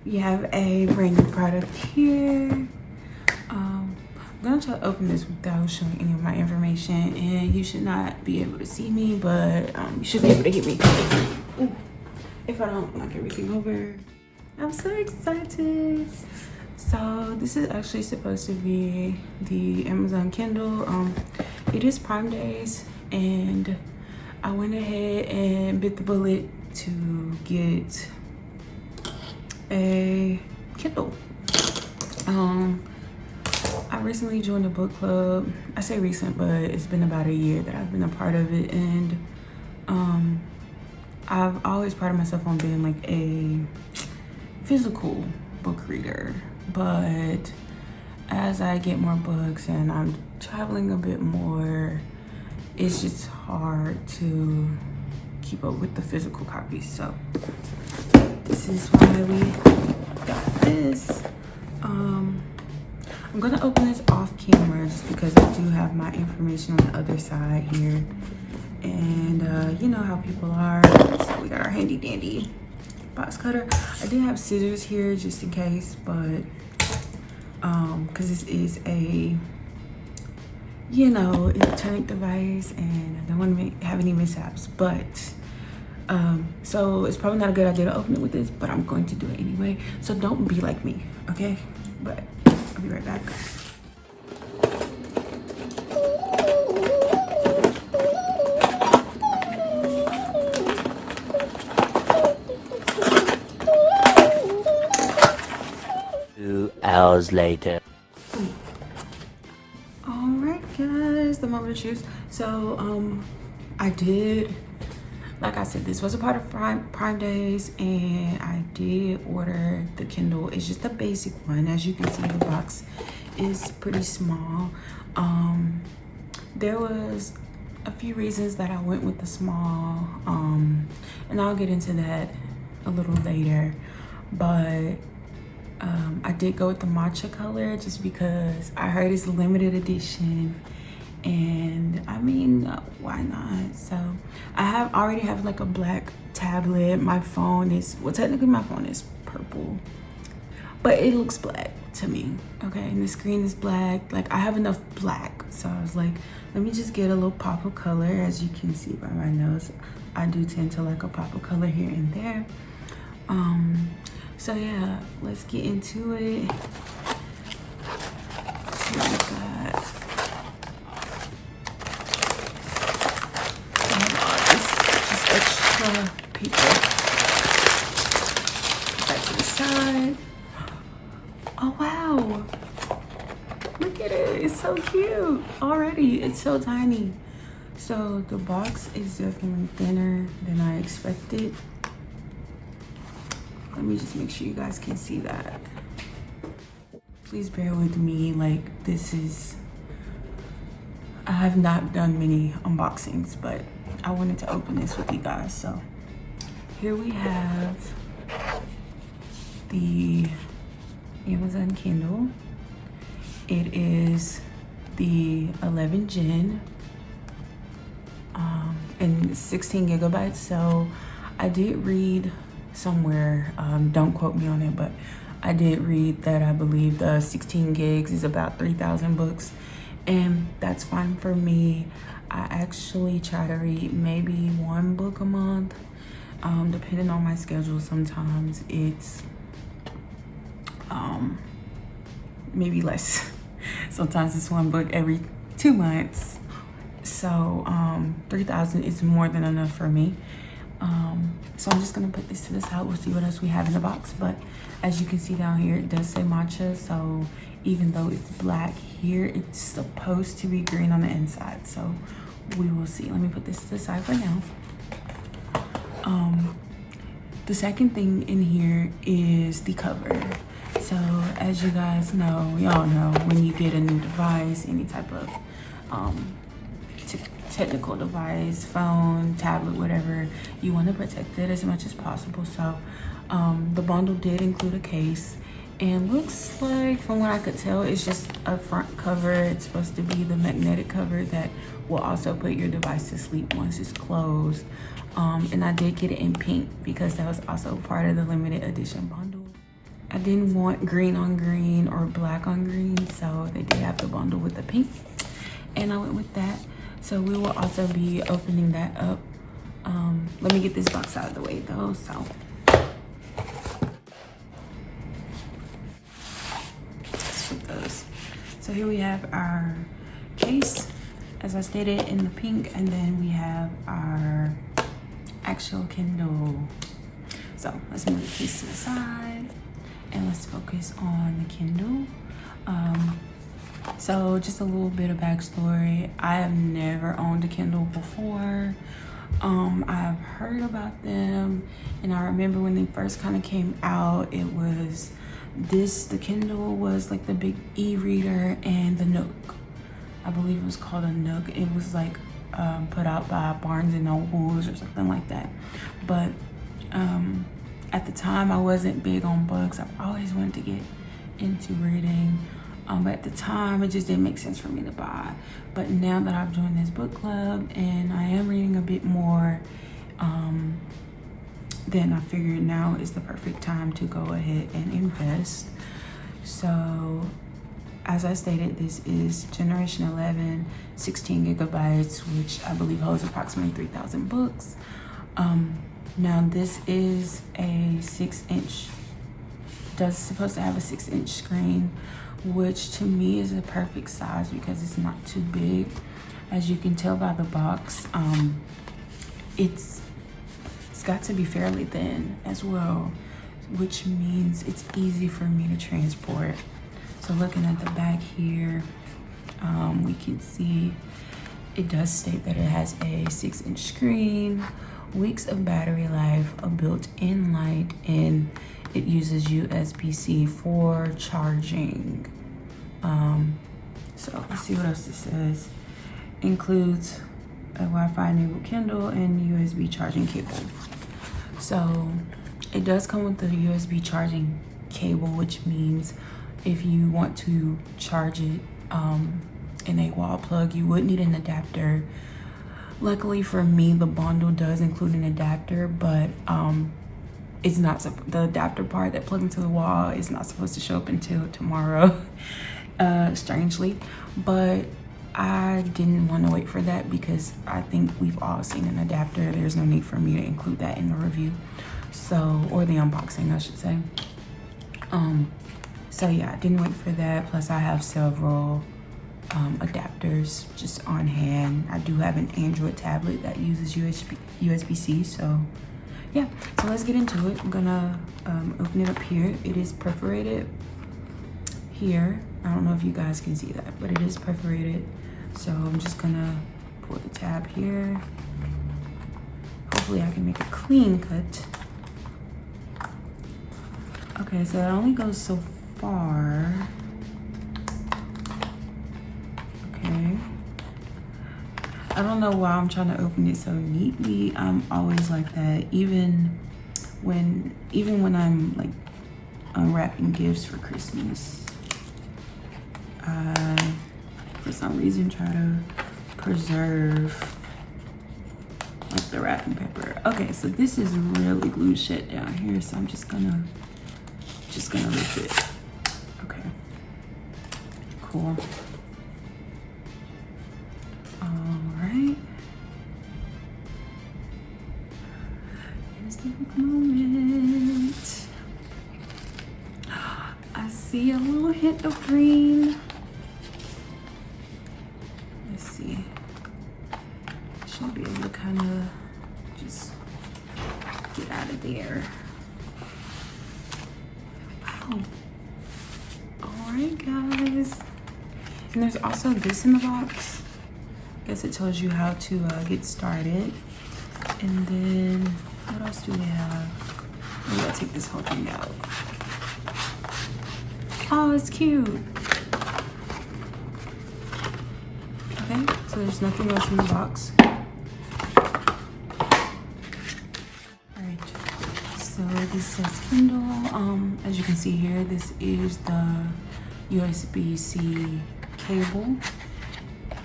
We have a brand new product here. I'm gonna try to open this without showing any of my information, and you should not be able to see me, but you should be able to hear me. Ooh. If I don't knock everything over. I'm so excited. So this is actually supposed to be the Amazon Kindle. It is Prime Days, and I went ahead and bit the bullet to get a Kindle. I recently joined a book club. I say recent, but it's been about a year that I've been a part of it, and I've always prided myself on being like a physical book reader, but as I get more books and I'm traveling a bit more, it's just hard to keep up with the physical copies. So this is why we got this. I'm gonna open this off camera just because I do have my information on the other side here. And you know how people are. So we got our handy dandy box cutter. I did have scissors here just in case, but because this is a, you know, electronic device and I don't want to have any mishaps, but so it's probably not a good idea to open it with this, but I'm going to do it anyway. So don't be like me, okay? But I'll be right back. 2 hours later. All right, guys, the moment of truth. So I did, like I said, this was a part of Prime Days, and I did order the Kindle. It's just a basic one. As you can see, the box is pretty small. There was a few reasons that I went with the small, and I'll get into that a little later, but I did go with the matcha color just because I heard it's a limited edition, and I mean, why not? So I already have like a black tablet. My phone is, well, technically my phone is purple, but it looks black to me, okay? And the screen is black. Like, I have enough black, so I was like, let me just get a little pop of color. As you can see by my nose, I do tend to like a pop of color here and there. So yeah, let's get into it. So we got this extra paper. Put that to the side. Oh wow, look at it, it's so cute already. It's so tiny. So the box is definitely thinner than I expected. Let me just make sure you guys can see that. Please bear with me, like this is, I have not done many unboxings, but I wanted to open this with you guys. So here we have the Amazon Kindle. It is the 11 Gen and 16 gigabytes. So I did read somewhere, don't quote me on it, but I did read that I believe the 16 gigs is about 3,000 books, and that's fine for me. I actually try to read maybe one book a month, depending on my schedule. Sometimes it's maybe less. Sometimes it's one book every 2 months. So 3,000 is more than enough for me. So I'm just gonna put this to the side. We'll see what else we have in the box. But as you can see down here, it does say matcha. So even though it's black here, it's supposed to be green on the inside. So we will see. Let me put this to the side for now. The second thing in here is the cover. So as you guys know, y'all know, when you get a new device, any type of technical device, phone, tablet, whatever, you want to protect it as much as possible. So the bundle did include a case, and looks like, from what I could tell, it's just a front cover. It's supposed to be the magnetic cover that will also put your device to sleep once it's closed. And I did get it in pink because that was also part of the limited edition bundle. I didn't want green on green or black on green, so they did have the bundle with the pink, and I went with that. So we will also be opening that up. Let me get this box out of the way though. So let's put those. So here we have our case, as I stated, in the pink, and then we have our actual Kindle. So let's move the case to the side and let's focus on the Kindle. So just a little bit of backstory. I have never owned a Kindle before. I've heard about them, and I remember when they first kind of came out, it was the Kindle was like the big e-reader, and the Nook, I believe it was called a Nook. It was like put out by Barnes and Nobles or something like that. But at the time, I wasn't big on books. I've always wanted to get into reading. But at the time, it just didn't make sense for me to buy. But now that I've joined this book club and I am reading a bit more, then I figured now is the perfect time to go ahead and invest. So as I stated, this is Generation 11, 16 gigabytes, which I believe holds approximately 3,000 books. Now this is a 6-inch, supposed to have a 6-inch screen, which to me is a perfect size because it's not too big. As you can tell by the box, it's got to be fairly thin as well, which means it's easy for me to transport. So looking at the back here, we can see it does state that it has a 6-inch screen, weeks of battery life, a built-in light, and it uses USB-C for charging. So let's see what else this says. Includes a Wi-Fi enabled Kindle and USB charging cable. So it does come with the USB charging cable, which means if you want to charge it in a wall plug, you would need an adapter. Luckily for me, the bundle does include an adapter, but it's not the adapter part that plugs into the wall is not supposed to show up until tomorrow, strangely. But I didn't want to wait for that because I think we've all seen an adapter. There's no need for me to include that in the review, or the unboxing, I should say. So yeah, I didn't wait for that. Plus I have several adapters just on hand. I do have an Android tablet that uses USB-C, so yeah. So let's get into it. I'm gonna open it up here. It is perforated here. I don't know if you guys can see that, but it is perforated. So I'm just gonna pull the tab here. Hopefully I can make a clean cut. Okay, so it only goes so far. Okay. I don't know why I'm trying to open it so neatly. I'm always like that, even when I'm like unwrapping gifts for Christmas. I, for some reason, try to preserve like the wrapping paper. Okay, so this is really glued shut down here, so I'm just gonna rip it. Okay, cool. Alright. Here's the moment. I see a little hint of green. Let's see. Should be able to kind of just get out of there. Wow. Alright, guys. And there's also this in the box. I guess it tells you how to get started. And then what else do we have? Maybe I'll take this whole thing out. Oh, it's cute. Okay, so there's nothing else in the box. Alright, so this says Kindle. As you can see here, this is the USB-C cable.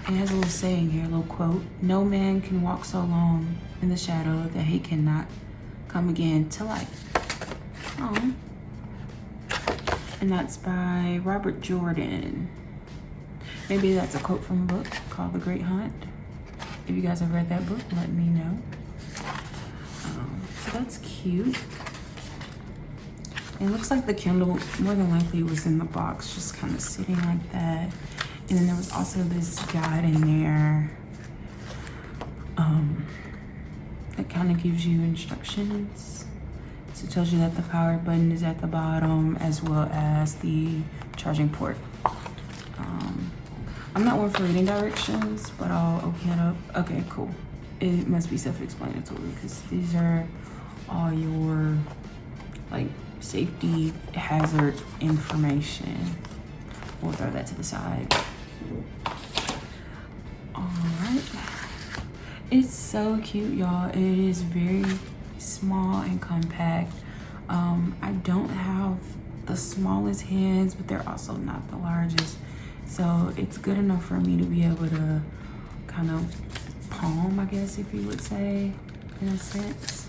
It has a little saying here, a little quote. No man can walk so long in the shadow that he cannot come again to life. Oh. and that's by Robert Jordan. Maybe that's a quote from a book called The Great Hunt. If you guys have read that book, let me know. So that's cute. It looks like the Kindle more than likely was in the box, just kind of sitting like that. And then there was also this guide in there that kind of gives you instructions. So it tells you that the power button is at the bottom as well as the charging port. I'm not one for reading directions, but I'll open it up. Okay, cool. It must be self-explanatory because these are all your like safety hazard information. We'll throw that to the side. All right. It's so cute, y'all. It is very small and compact. I don't have the smallest hands, but they're also not the largest. So it's good enough for me to be able to kind of palm, I guess, if you would say, in a sense.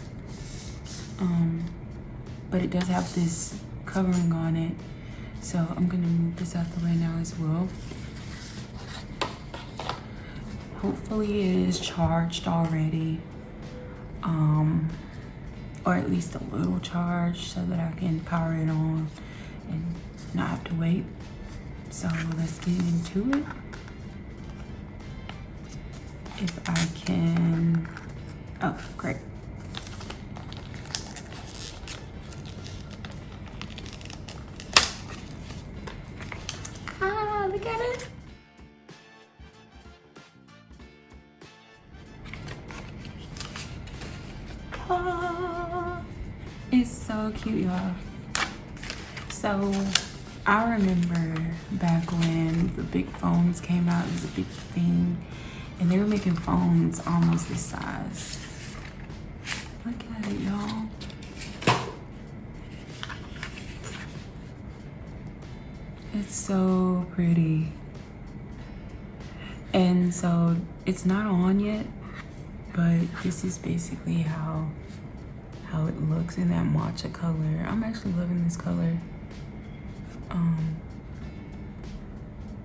But it does have this covering on it. So I'm gonna move this out the way now as well. Hopefully it is charged already. Or at least a little charged so that I can power it on and not have to wait. So let's get into it. If I can, oh, great. Ah, look at it. Ah, it's so cute, y'all. So I remember back when the big phones came out, it was a big thing, and they were making phones almost this size. Look at it, y'all. It's so pretty. And so it's not on yet, but this is basically how it looks in that matcha color. I'm actually loving this color.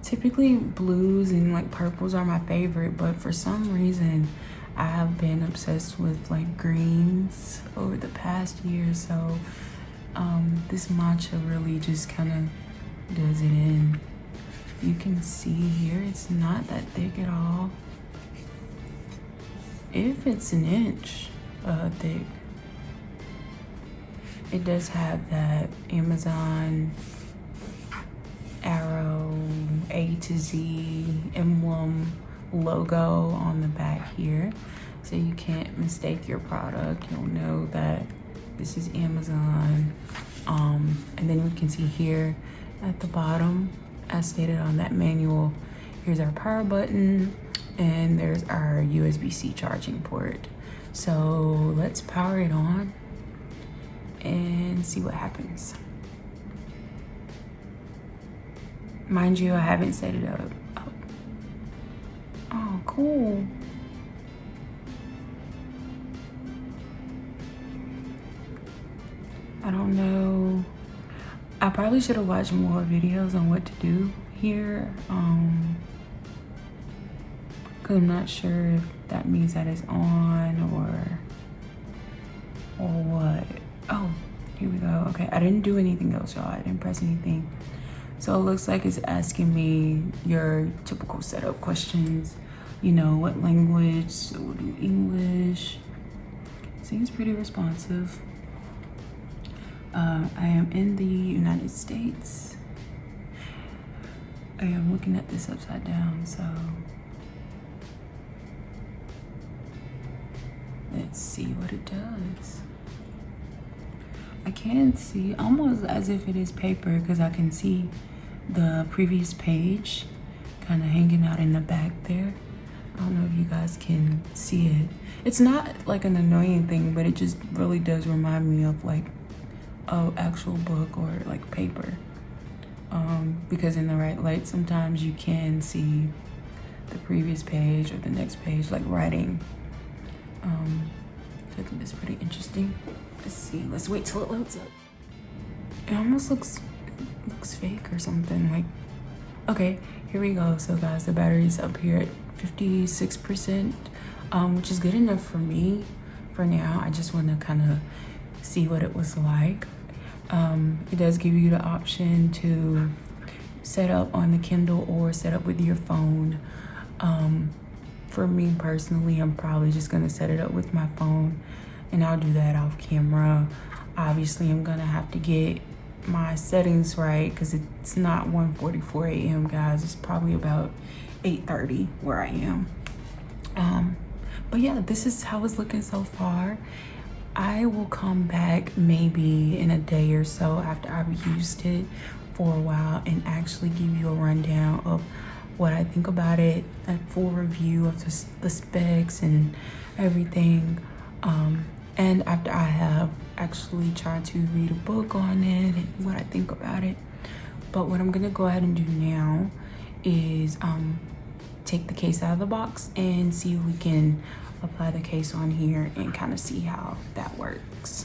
Typically blues and like purples are my favorite, but for some reason I have been obsessed with like greens over the past year. So this matcha really just kind of does it in. You can see here it's not that thick at all. If it's an inch thick. It does have that Amazon arrow A to Z emblem logo on the back here, so you can't mistake your product. You'll know that this is Amazon. And then we can see here at the bottom, as stated on that manual, here's our power button and there's our USB-C charging port. So let's power it on and see what happens. Mind you, I haven't set it up. Oh, cool. I don't know. I probably should have watched more videos on what to do here. Cause I'm not sure if that means that it's on or what. Oh, here we go. Okay, I didn't do anything else, y'all. I didn't press anything. So it looks like it's asking me your typical setup questions. You know, what language? So we'll do English. Seems pretty responsive. I am in the United States. I am looking at this upside down, so let's see what it does. I can see almost as if it is paper because I can see the previous page kind of hanging out in the back there. I don't know if you guys can see it. It's not like an annoying thing, but it just really does remind me of like an actual book or like paper. Because in the right light, sometimes you can see the previous page or the next page, like writing. So I think that's pretty interesting. Let's see, let's wait till it loads up. It almost looks looks fake or something. Like, okay, here we go. So guys, the battery's up here at 56%, which is good enough for me for now. I just want to kind of see what it was like. It does give you the option to set up on the Kindle or set up with your phone. For me personally, I'm probably just gonna set it up with my phone, and I'll do that off camera. Obviously, I'm gonna have to get my settings right because it's not 1:44 a.m. guys. It's probably about 8:30 where I am. But yeah, this is how it's looking so far. I will come back maybe in a day or so after I've used it for a while and actually give you a rundown of what I think about it, a full review of the specs and everything. And after I have actually tried to read a book on it and what I think about it. But what I'm gonna go ahead and do now is take the case out of the box and see if we can apply the case on here and kind of see how that works.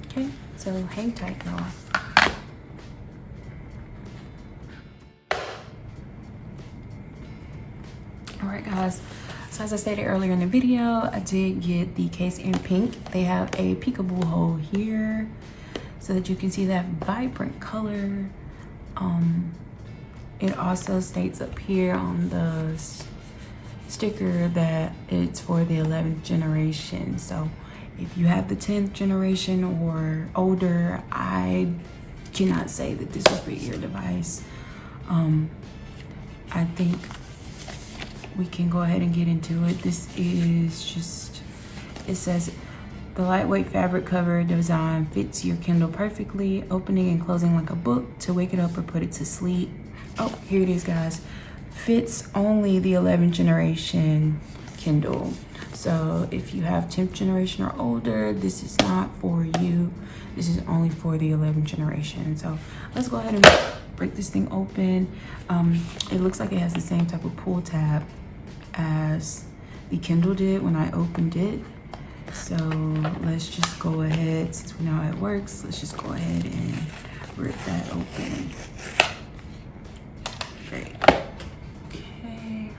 Okay, so hang tight, y'all. All right, guys. So as I stated earlier in the video, I did get the case in pink. They have a peekaboo hole here so that you can see that vibrant color. It also states up here on the sticker that it's for the 11th generation. So if you have the 10th generation or older, I cannot say that this will fit your device. I think we can go ahead and get into it. This is just, it says, the lightweight fabric cover design fits your Kindle perfectly, opening and closing like a book to wake it up or put it to sleep. Oh, here it is, guys. Fits only the 11th generation Kindle. So if you have 10th generation or older, this is not for you. This is only for the 11th generation. So let's go ahead and break this thing open. It looks like it has the same type of pull tab as the Kindle did when I opened it. So let's just go ahead, since we know how it works, let's just go ahead and rip that open. Great. Okay.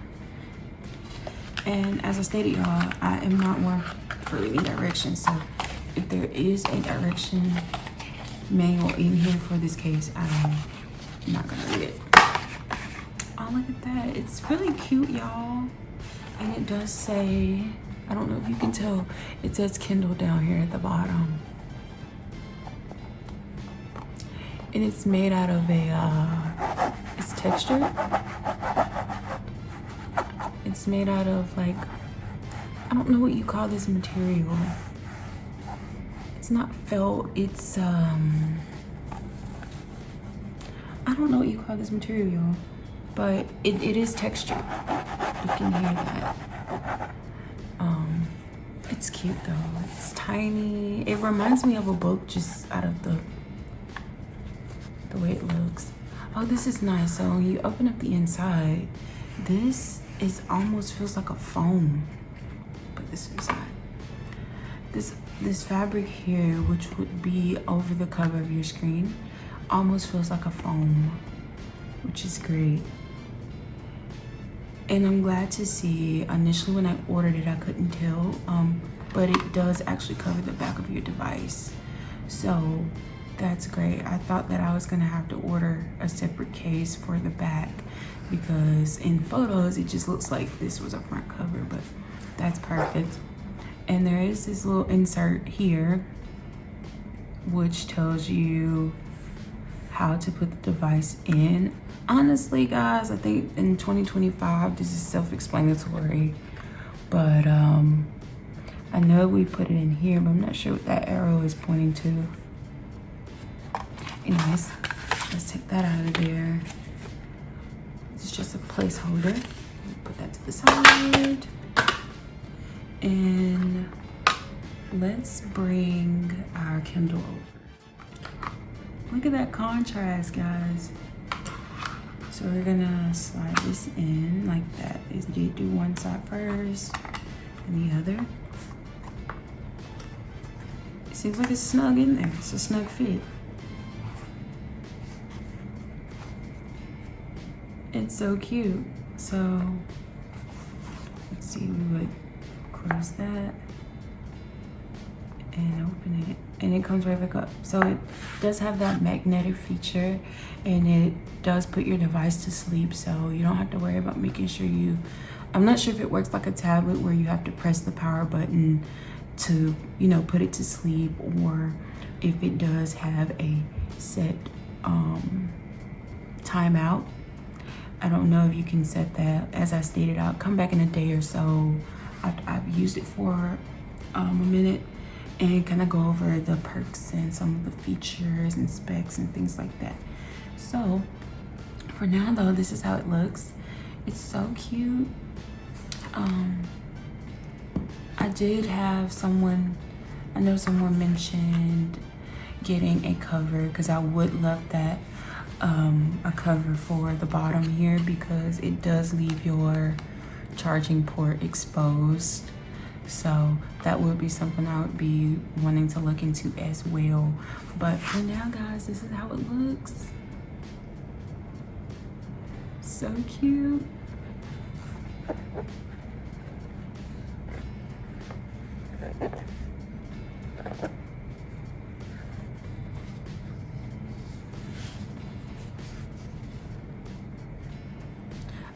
And as I stated, y'all, I am not one for reading directions. So if there is a direction manual in here for this case, I'm not gonna read it. Oh, look at that. It's really cute, y'all. And it does say, I don't know if you can tell, it says Kindle down here at the bottom. And it's made out of a, it's textured. It's made out of like, I don't know what you call this material. It's not felt, it's, I don't know what you call this material, but it is textured. You can hear that. It's cute though. It's tiny. It reminds me of a book just out of the way it looks. Oh, this is nice. So when you open up the inside, this is almost feels like a foam. Put this inside. This fabric here, which would be over the cover of your screen, almost feels like a foam, which is great. And I'm glad to see, initially when I ordered it, I couldn't tell, but it does actually cover the back of your device. So that's great. I thought that I was gonna have to order a separate case for the back because in photos, it just looks like this was a front cover, but that's perfect. And there is this little insert here, which tells you how to put the device in. Honestly, guys, I think in 2025, this is self-explanatory, but I know we put it in here, but I'm not sure what that arrow is pointing to. Anyways, let's take that out of there. It's just a placeholder. Put that to the side. And let's bring our Kindle over. Look at that contrast, guys. So we're gonna slide this in like that. You do one side first and the other. Seems like it's snug in there. It's a snug fit. It's so cute. So let's see, we would close that and open it, and it comes right back up. So it does have that magnetic feature, and it does put your device to sleep, so you don't have to worry about making sure you, I'm not sure if it works like a tablet where you have to press the power button to, you know, put it to sleep, or if it does have a set timeout. I don't know if you can set that. As I stated, I'll come back in a day or so after I've used it for a minute and kind of go over the perks and some of the features and specs and things like that. So for now though, this is how it looks. It's so cute. I did have someone, I know someone mentioned getting a cover, because I would love that, a cover for the bottom here, because it does leave your charging port exposed. So that would be something I would be wanting to look into as well. But for now guys, this is how it looks. So cute.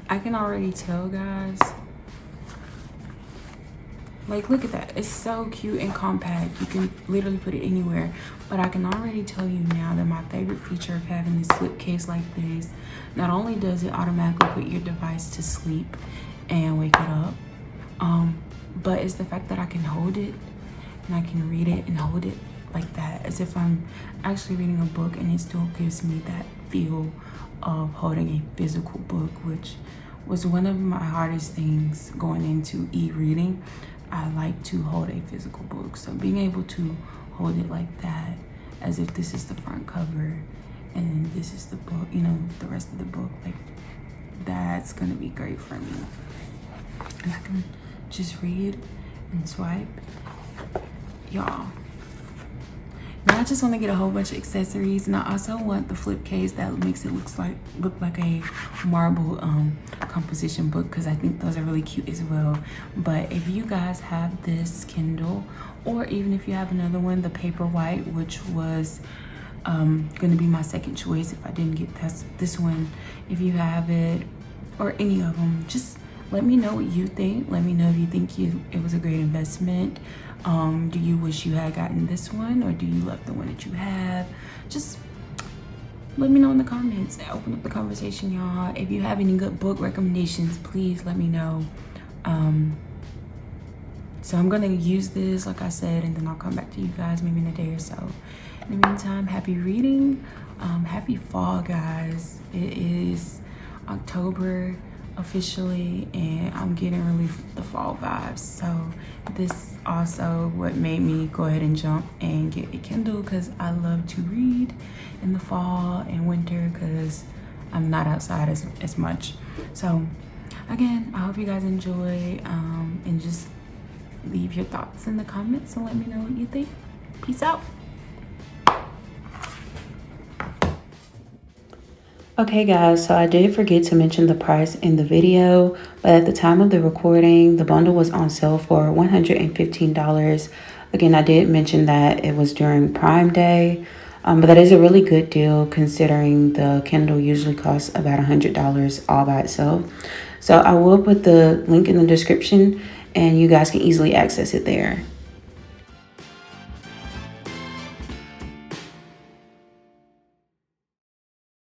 I can already tell guys, like look at that, it's so cute and compact. You can literally put it anywhere. But I can already tell you now that my favorite feature of having this slipcase like this, not only does it automatically put your device to sleep and wake it up, but it's the fact that I can hold it and I can read it and hold it like that, as if I'm actually reading a book, and it still gives me that feel of holding a physical book, which was one of my hardest things going into e-reading. I like to hold a physical book, so being able to hold it like that, as if this is the front cover and this is the book, you know, the rest of the book, like that's gonna be great for me. And I can just read and swipe, y'all. Now I just want to get a whole bunch of accessories, and I also want the flip case that makes it look like a marble composition book, because I think those are really cute as well. But if you guys have this Kindle, or even if you have another one, the Paperwhite, which was going to be my second choice if I didn't get this one, if you have it or any of them, just let me know what you think. Let me know if you think it was a great investment. Do you wish you had gotten this one, or do you love the one that you have? Just let me know in the comments. Open up the conversation, y'all. If you have any good book recommendations, please let me know. So I'm gonna use this, like I said, and then I'll come back to you guys maybe in a day or so. In the meantime, happy reading. Happy fall, guys. It is October officially, and I'm getting really the fall vibes. So this also what made me go ahead and jump and get a Kindle, because I love to read in the fall and winter because I'm not outside as much. So again, I hope you guys enjoy, and just leave your thoughts in the comments and let me know what you think. Peace out. Okay guys, so I did forget to mention the price in the video, but at the time of the recording, the bundle was on sale for $115. Again, I did mention that it was during Prime Day, but that is a really good deal considering the Kindle usually costs about $100 all by itself. So I will put the link in the description and you guys can easily access it there.